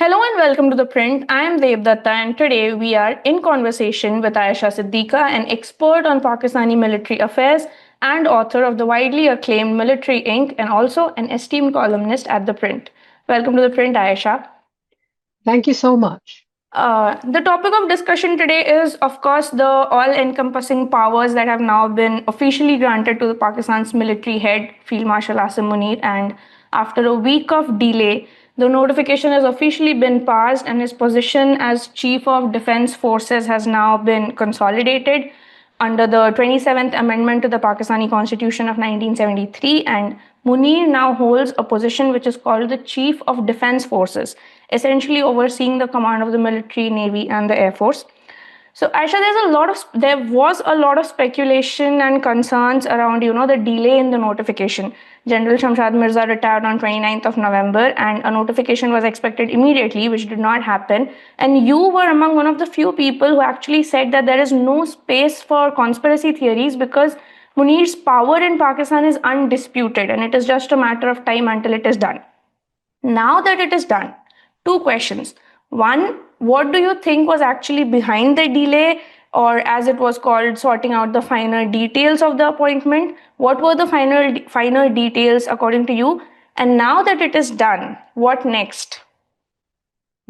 Hello and welcome to The Print. I am Devdatta and today we are in conversation with Ayesha Siddiqa, an expert on Pakistani military affairs and author of the widely acclaimed Military Inc. and also an esteemed columnist at The Print. Welcome to The Print, Ayesha. Thank you so much. The topic of discussion today is, of course, the all encompassing powers that have now been officially granted to the Pakistan's military head, Field Marshal Asim Munir. And after a week of delay, the notification has officially been passed, and his position as Chief of Defense Forces has now been consolidated under the 27th Amendment to the Pakistani Constitution of 1973. And Munir now holds a position which is called the Chief of Defense Forces, essentially overseeing the command of the military, navy, and the air force. So, Aisha, there was a lot of speculation and concerns around, the delay in the notification. General Shamshad Mirza retired on 29th of November, and a notification was expected immediately, which did not happen. And you were among one of the few people who actually said that there is no space for conspiracy theories because Munir's power in Pakistan is undisputed, and it is just a matter of time until it is done. Now that it is done, two questions. One, what do you think was actually behind the delay, or as it was called, sorting out the finer details of the appointment? What were the finer details according to you? And now that it is done, what next?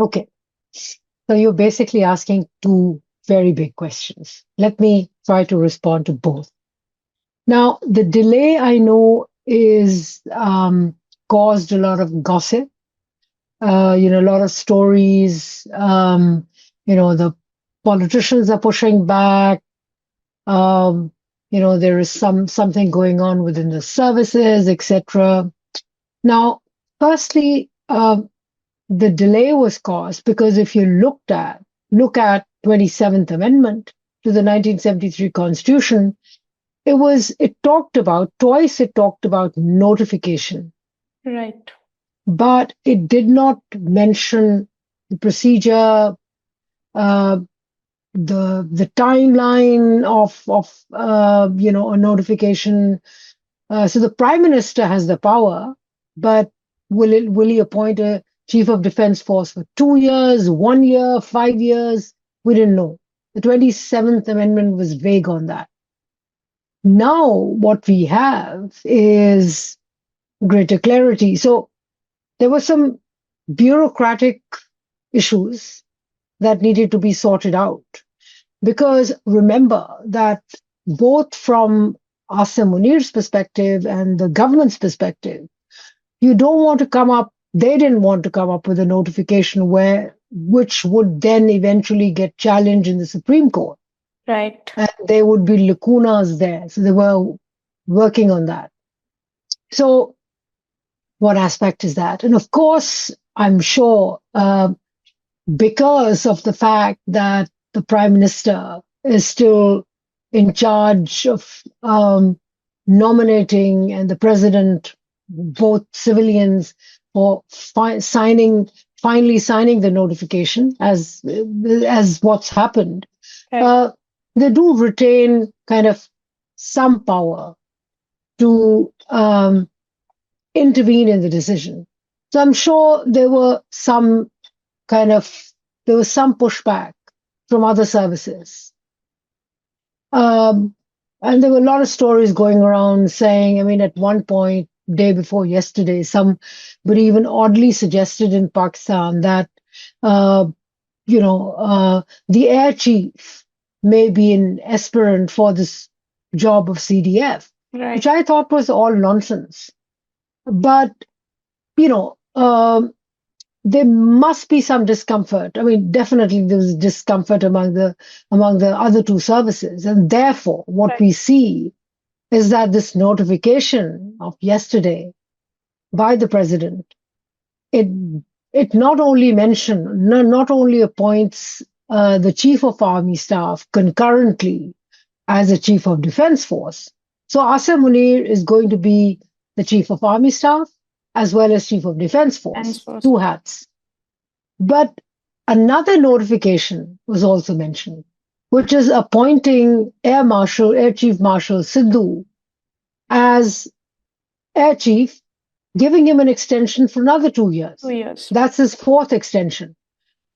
Okay. So you're basically asking two very big questions. Let me try to respond to both. Now, the delay I know is caused a lot of gossip. A lot of stories. The politicians are pushing back. There is something going on within the services, etc. Now, firstly, the delay was caused because if you look at 27th Amendment to the 1973 Constitution, it talked about notification. Right. But it did not mention the procedure, the timeline of a notification. So the Prime Minister has the power, but will he appoint a Chief of Defense Force for 2 years, 1 year, 5 years? We didn't know. The 27th Amendment was vague on that. Now what we have is greater clarity. So there were some bureaucratic issues that needed to be sorted out. Because remember that both from Asim Munir's perspective and the government's perspective, they didn't want to come up with a notification which would then eventually get challenged in the Supreme Court. Right. And there would be lacunas there. So they were working on that. So what aspect is that? And of course, I'm sure because of the fact that the Prime Minister is still in charge of nominating and the President, both civilians, for finally signing the notification as what's happened. Okay. They do retain kind of some power to intervene in the decision. So I'm sure there was some pushback from other services. And there were a lot of stories going around saying, at one point, day before yesterday, somebody even oddly suggested in Pakistan that, the air chief may be an aspirant for this job of CDF, Right. which I thought was all nonsense. But, there must be some discomfort. Definitely there was discomfort among the other two services. And therefore, what Right. we see is that this notification of yesterday by the president, it not only appoints the chief of army staff concurrently as a chief of defense force. So Asim Munir is going to be the chief of army staff as well as chief of defense force, two hats. But another notification was also mentioned, which is appointing Air Chief Marshal Sidhu as Air Chief giving him an extension for another 2 years. 2 years. That's his fourth extension.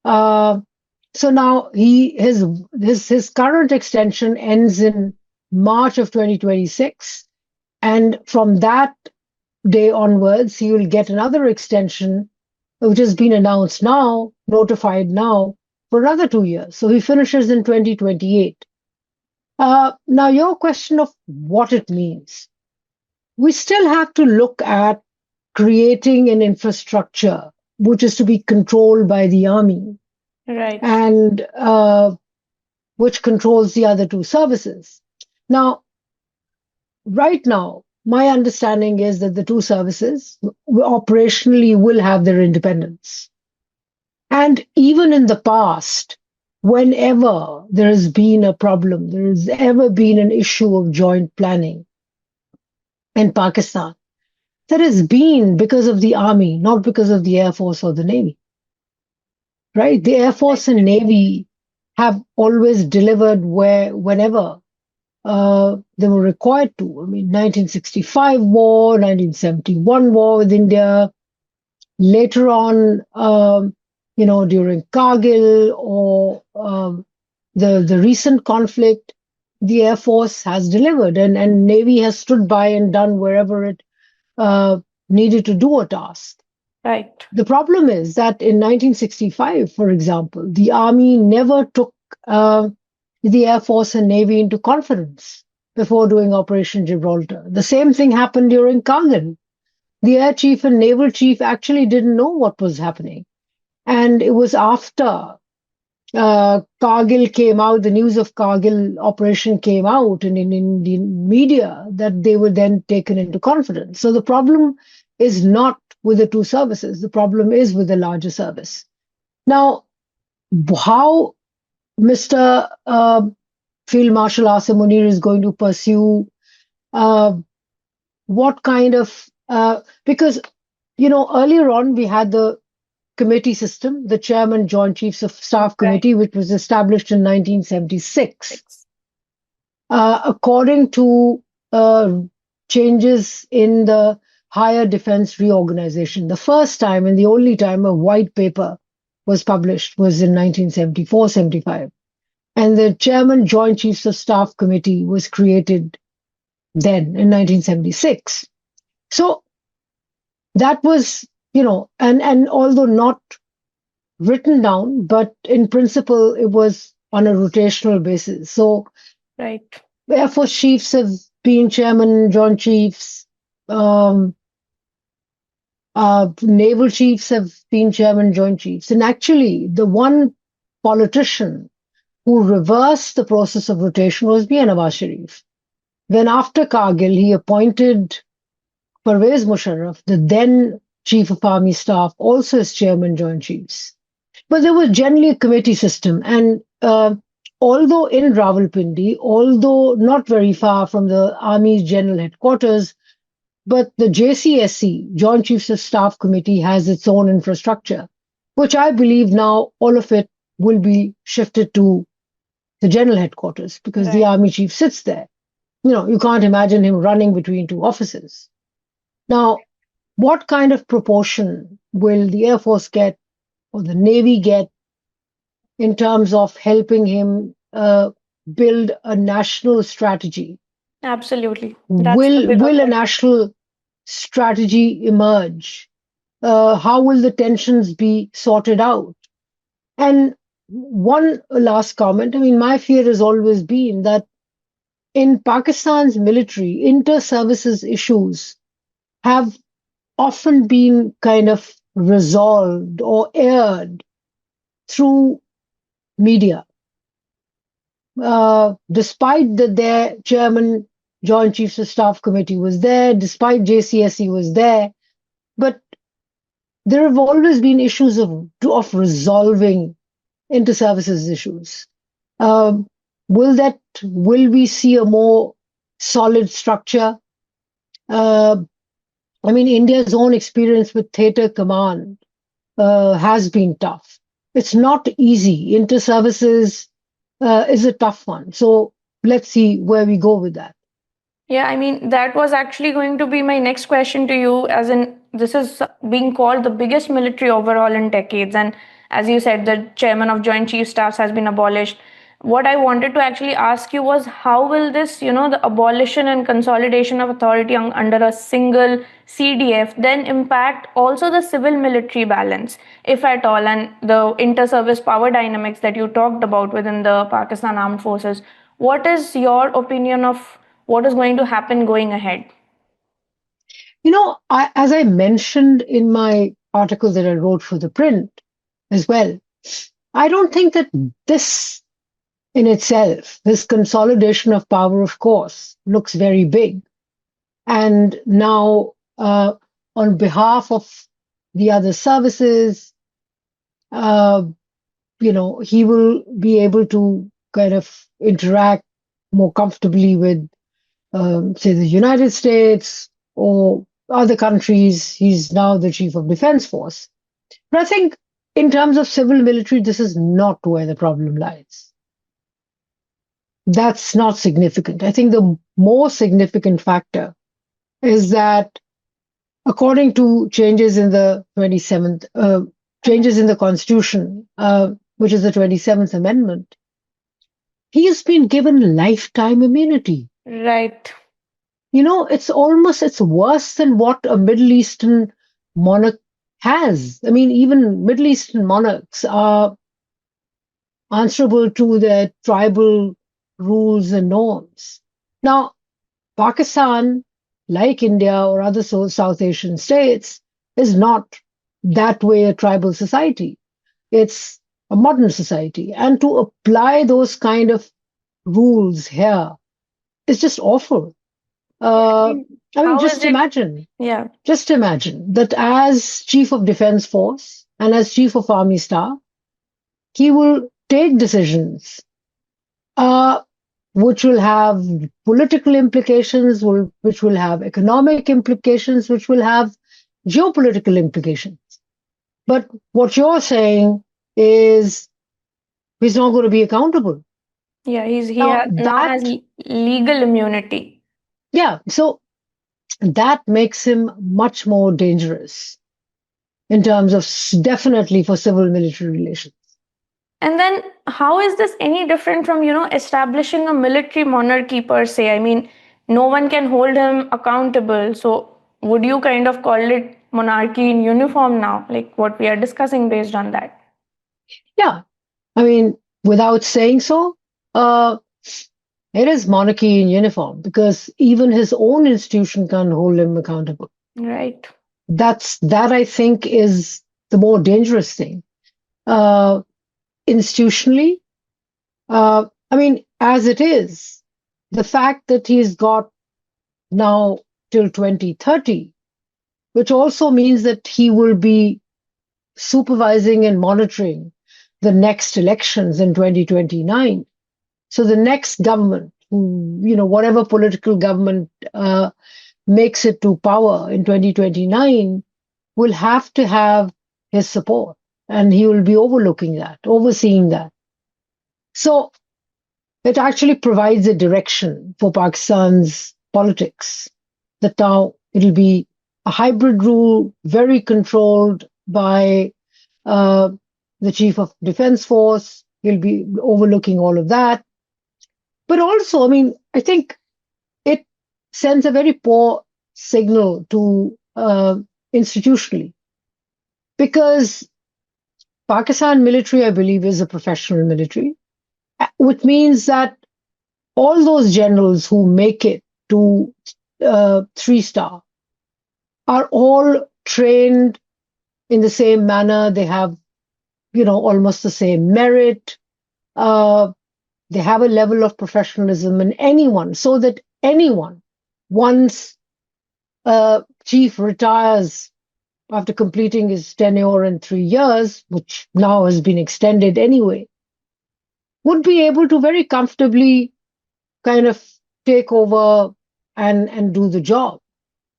So now his current extension ends in March of 2026, and from that day onwards, he will get another extension, which has been announced now, notified now, for another 2 years. So he finishes in 2028. Now, your question of what it means. We still have to look at creating an infrastructure which is to be controlled by the army, Right. and which controls the other two services. Now, right now, my understanding is that the two services operationally will have their independence. And even in the past, whenever there has been a problem, there has ever been an issue of joint planning in Pakistan, that has been because of the army, not because of the Air Force or the Navy. Right? The Air Force and Navy have always delivered whenever they were required to. I mean, 1965 war, 1971 war with India. Later on, during Kargil or the recent conflict, the Air Force has delivered, and Navy has stood by and done wherever it needed to do a task. Right. The problem is that in 1965, for example, the Army never took the Air Force and Navy into confidence before doing Operation Gibraltar. The same thing happened during Kargil. The Air Chief and Naval Chief actually didn't know what was happening. And it was after Kargil came out, the news of Kargil operation came out in Indian media, that they were then taken into confidence. So the problem is not with the two services. The problem is with the larger service. Now, how Mr. Field Marshal Asim Munir is going to pursue what kind of, because, earlier on we had the committee system, the Chairman Joint Chiefs of Staff Committee, which was established in 1976. According to changes in the Higher Defense Reorganization, the first time and the only time a white paper was published was in 1974-75. And the Chairman Joint Chiefs of Staff Committee was created then in 1976. So that was, and although not written down, but in principle, it was on a rotational basis. So right. Air Force chiefs have been chairman, joint chiefs. Naval chiefs have been chairman, joint chiefs. And actually, the one politician who reversed the process of rotation was Mian Nawaz Sharif. When after Kargil, he appointed Pervez Musharraf, the then Chief of Army Staff, also as chairman, joint chiefs. But there was generally a committee system. And although in Rawalpindi, although not very far from the Army's general headquarters, but the JCSC, Joint Chiefs of Staff Committee, has its own infrastructure, which I believe now all of it will be shifted to the general headquarters, because the Army chief sits there. You can't imagine him running between two offices. Now, what kind of proportion will the Air Force get or the Navy get in terms of helping him build a national strategy? Absolutely. Will a national strategy emerge? How will the tensions be sorted out? And one last comment. I mean, my fear has always been that in Pakistan's military, inter-services issues have often been kind of resolved or aired through media. Despite that their chairman, Joint Chiefs of Staff Committee was there, despite JCSE was there, but there have always been issues of resolving inter-services issues. Will we see a more solid structure? I mean, India's own experience with theater command has been tough. It's not easy. Inter-services is a tough one. So let's see where we go with that. Yeah, I mean, that was actually going to be my next question to you, as in, this is being called the biggest military overhaul in decades. And as you said, the chairman of Joint Chief Staffs has been abolished. What I wanted to actually ask you was how will this, the abolition and consolidation of authority under a single CDF then impact also the civil military balance, if at all, and the inter service power dynamics that you talked about within the Pakistan Armed Forces? What is your opinion of what is going to happen going ahead? As I mentioned in my article that I wrote for ThePrint as well, I don't think that this in itself, this consolidation of power, of course, looks very big. And now, on behalf of the other services, uh, he will be able to kind of interact more comfortably with, say, the United States or other countries. He's now the chief of defense force. But I think in terms of civil military, this is not where the problem lies. That's not significant. I think the more significant factor is that according to changes in the 27th, changes in the Constitution, which is the 27th Amendment, he has been given lifetime immunity. Right. It's worse than what a Middle Eastern monarch has. I mean, even Middle Eastern monarchs are answerable to their tribal rules and norms. Now, Pakistan, like India or other South Asian states, is not that way a tribal society. It's a modern society. And to apply those kind of rules here is just awful. Just imagine. Yeah. Just imagine that as Chief of Defense Force and as Chief of Army Staff, he will take decisions which will have political implications, which will have economic implications, which will have geopolitical implications. But what you're saying is he's not going to be accountable. Yeah, he now has legal immunity. Yeah, so that makes him much more dangerous in terms of definitely for civil military relations. And then how is this any different from, establishing a military monarchy per se? I mean, no one can hold him accountable. So would you kind of call it monarchy in uniform now, like what we are discussing based on that? Yeah, I mean, without saying so, it is monarchy in uniform because even his own institution can't hold him accountable. Right. That I think is the more dangerous thing. Institutionally, as it is, the fact that he's got now till 2030, which also means that he will be supervising and monitoring the next elections in 2029. So the next government, whatever political government makes it to power in 2029, will have to have his support, and he will be overseeing that. So it actually provides a direction for Pakistan's politics, that now it'll be a hybrid rule, very controlled by the Chief of Defense Force. He'll be overlooking all of that. But also, I think it sends a very poor signal to institutionally, because Pakistan military, I believe, is a professional military, which means that all those generals who make it to 3-star are all trained in the same manner. They have, almost the same merit. They have a level of professionalism in anyone, so that anyone, once a chief retires after completing his tenure in 3 years, which now has been extended anyway, would be able to very comfortably kind of take over and do the job.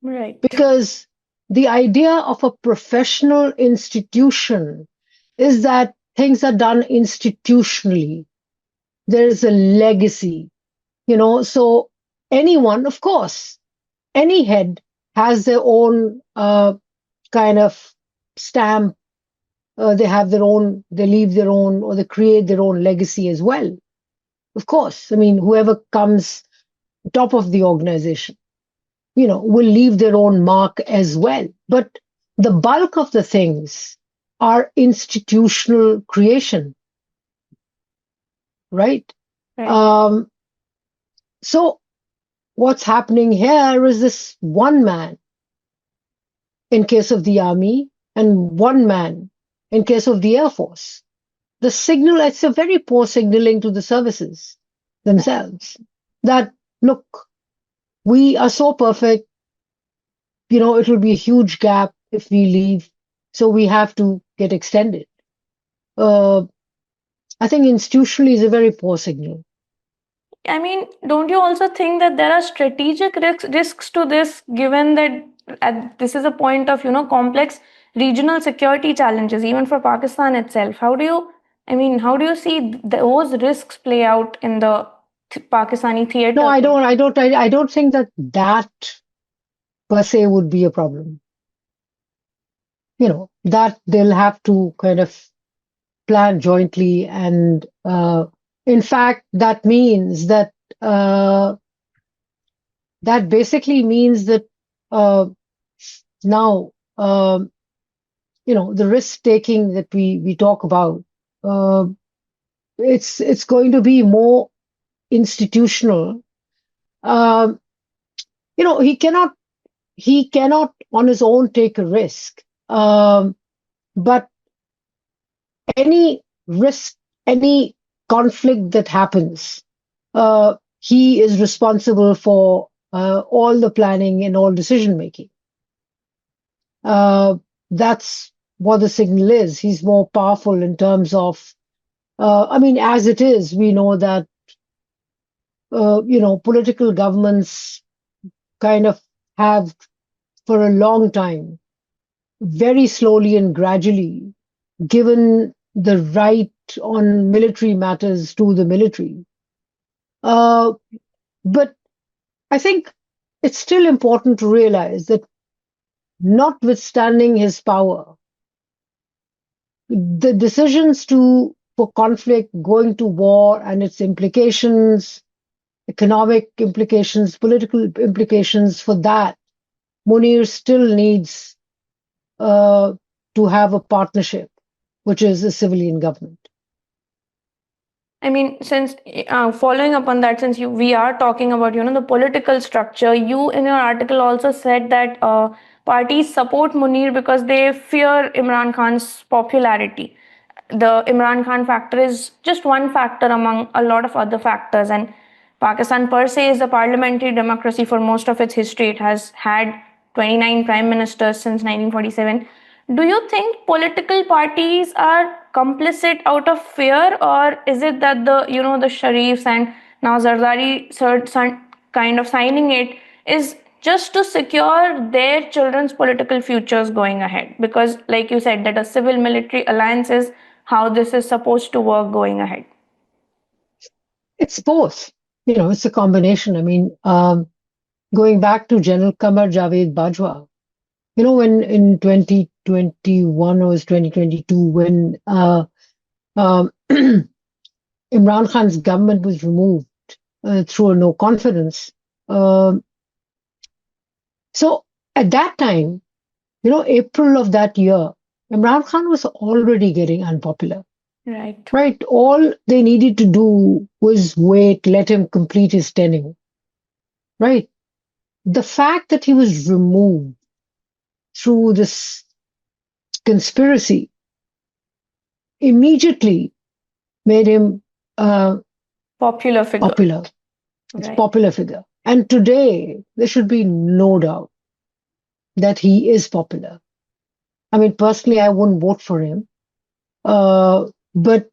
Right. Because the idea of a professional institution is that things are done institutionally. There is a legacy, so anyone, of course, any head has their own kind of stamp. They have their own, they leave their own, or they create their own legacy as well. Of course, I mean, whoever comes top of the organization, will leave their own mark as well. But the bulk of the things are institutional creation, right? Right. So what's happening here is this one man in case of the army and one man in case of the Air Force. The signal, it's a very poor signaling to the services themselves that, look, we are so perfect, it will be a huge gap if we leave, so we have to get extended. I think institutionally is a very poor signal. I mean, don't you also think that there are strategic risks to this, given that this is a point of complex regional security challenges, even for Pakistan itself? How do you see those risks play out in the Pakistani No, theater? I don't think that per se would be a problem. That they'll have to kind of plan jointly, and in fact, that means that basically means that now the risk taking that we talk about, it's going to be more institutional. Um, he cannot on his own take a risk. But any risk, any conflict that happens, he is responsible for all the planning and all decision making. That's what the signal is. He's more powerful in terms of, as it is, we know that, political governments kind of have for a long time, very slowly and gradually, given the right on military matters to the military. But I think it's still important to realize that notwithstanding his power, the decisions for conflict, going to war and its implications, economic implications, political implications, for that, Munir still needs to have a partnership, which is a civilian government. I mean, since following up on that, since we are talking about the political structure, you in your article also said that parties support Munir because they fear Imran Khan's popularity. The Imran Khan factor is just one factor among a lot of other factors, and Pakistan per se is a parliamentary democracy for most of its history. It has had 29 prime ministers since 1947. Do you think political parties are complicit out of fear, or is it that the Sharifs and now Zardari kind of signing it is just to secure their children's political futures going ahead? Because, like you said, that a civil military alliance is how this is supposed to work going ahead. It's both. It's a combination. Going back to General Qamar Javed Bajwa, when in 2021 or 2022, when Imran Khan's government was removed through a no confidence. So at that time, April of that year, Imran Khan was already getting unpopular. Right. Right. All they needed to do was wait, let him complete his tenure. Right. The fact that he was removed through this conspiracy immediately made him popular figure. Popular. It's right. Popular figure. And today, there should be no doubt that he is popular. Personally, I wouldn't vote for him. But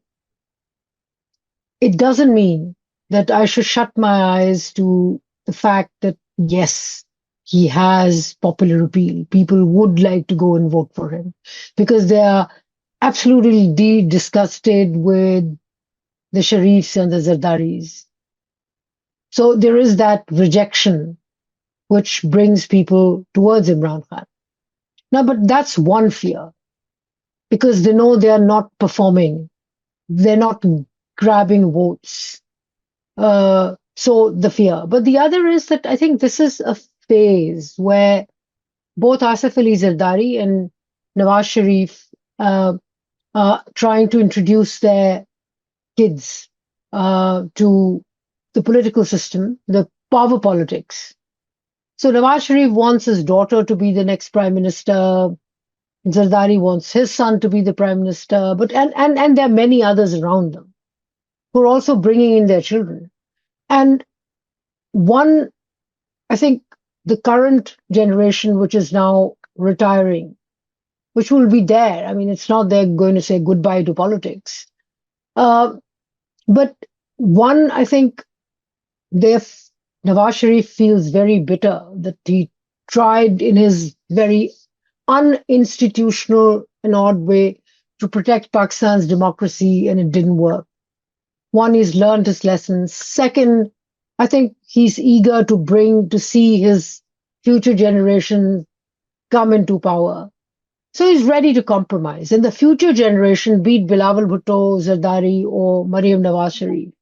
it doesn't mean that I should shut my eyes to the fact that, yes, he has popular appeal. People would like to go and vote for him because they are absolutely disgusted with the Sharifs and the Zardaris. So there is that rejection which brings people towards Imran Khan. Now, but that's one fear because they know they are not performing, they're not grabbing votes. So the fear. But the other is that I think this is a phase where both Asif Ali Zardari and Nawaz Sharif are trying to introduce their kids to the political system, the power politics. So Nawaz Sharif wants his daughter to be the next prime minister. Zardari wants his son to be the prime minister, but and there are many others around them who are also bringing in their children. And one, I think, the current generation, which is now retiring, which will be there. I mean, it's not they're going to say goodbye to politics, uh, but one, I think, Nawaz Sharif feels very bitter that he tried in his very uninstitutional and odd way to protect Pakistan's democracy and it didn't work. One, he's learned his lessons. Second, I think he's eager to see his future generation come into power. So he's ready to compromise. And the future generation, be it Bilawal Bhutto, Zardari, or Maryam Nawaz Sharif,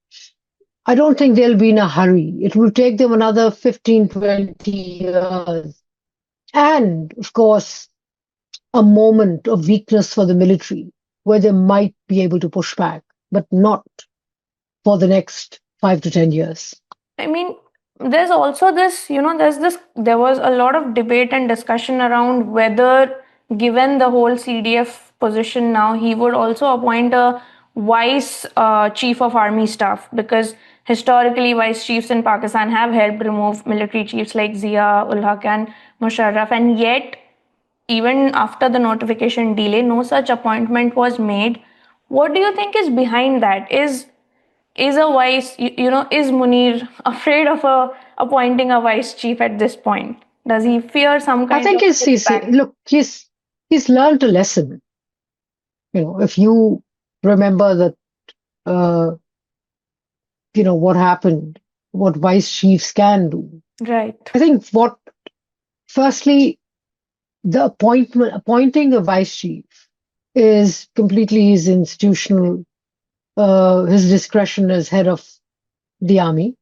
I don't think they'll be in a hurry. It will take them another 15, 20 years. And, of course, a moment of weakness for the military where they might be able to push back, but not for the next 5 to 10 years. I mean, there's also this, there was a lot of debate and discussion around whether, given the whole CDF position now, he would also appoint a vice chief of army staff, because historically vice chiefs in Pakistan have helped remove military chiefs like Zia ul Haq and Musharraf, and yet even after the notification delay, no such appointment was made. What do you think is behind that? Is a vice, is Munir afraid of appointing a vice chief at this point? Does he fear some I kind think of impact? look, he's learned a lesson. If you remember that, what happened, what vice chiefs can do. Right. I think firstly, the appointing a vice chief is completely his institutional, his discretion as head of the army.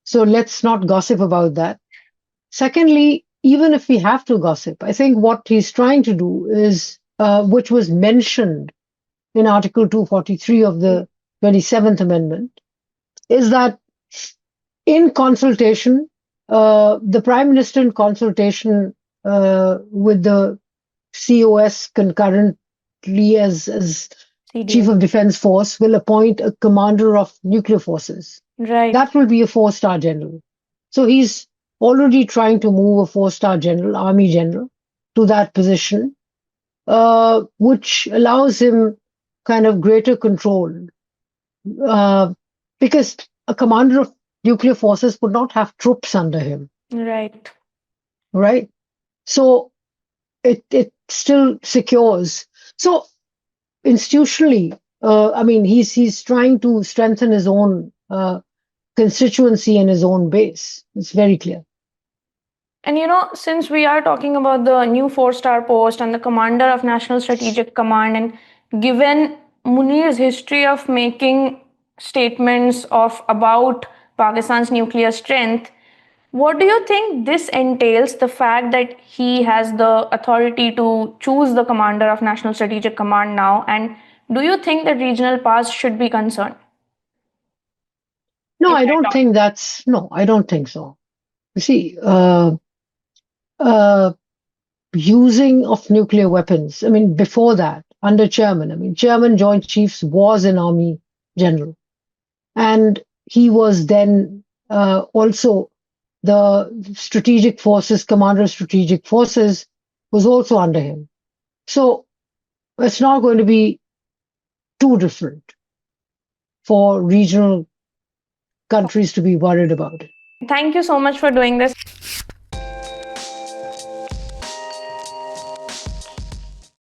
So let's not gossip about that. Secondly, even if we have to gossip, I think what he's trying to do is, which was mentioned in Article 243 of the 27th Amendment, is that in consultation, the Prime Minister, in consultation with the COS concurrently as Chief of Defense Force, will appoint a commander of nuclear forces. Right. That will be a 4-star general. So he's already trying to move a 4-star general, army general, to that position, which allows him kind of greater control. Because a commander of nuclear forces would not have troops under him. Right. Right? So it still secures. So institutionally, I mean, he's trying to strengthen his own constituency and his own base. It's very clear. And since we are talking about the new 4-star post and the commander of National Strategic Command, and given Munir's history of making statements about Pakistan's nuclear strength, what do you think this entails, the fact that he has the authority to choose the commander of National Strategic Command now? And do you think that regional powers should be concerned? No, I don't think so. You see, using of nuclear weapons, I mean, before that, under Chairman Joint Chiefs was an army general. And he was then also the strategic forces, commander of strategic forces was also under him. So it's not going to be too different for regional countries to be worried about it. Thank you so much for doing this.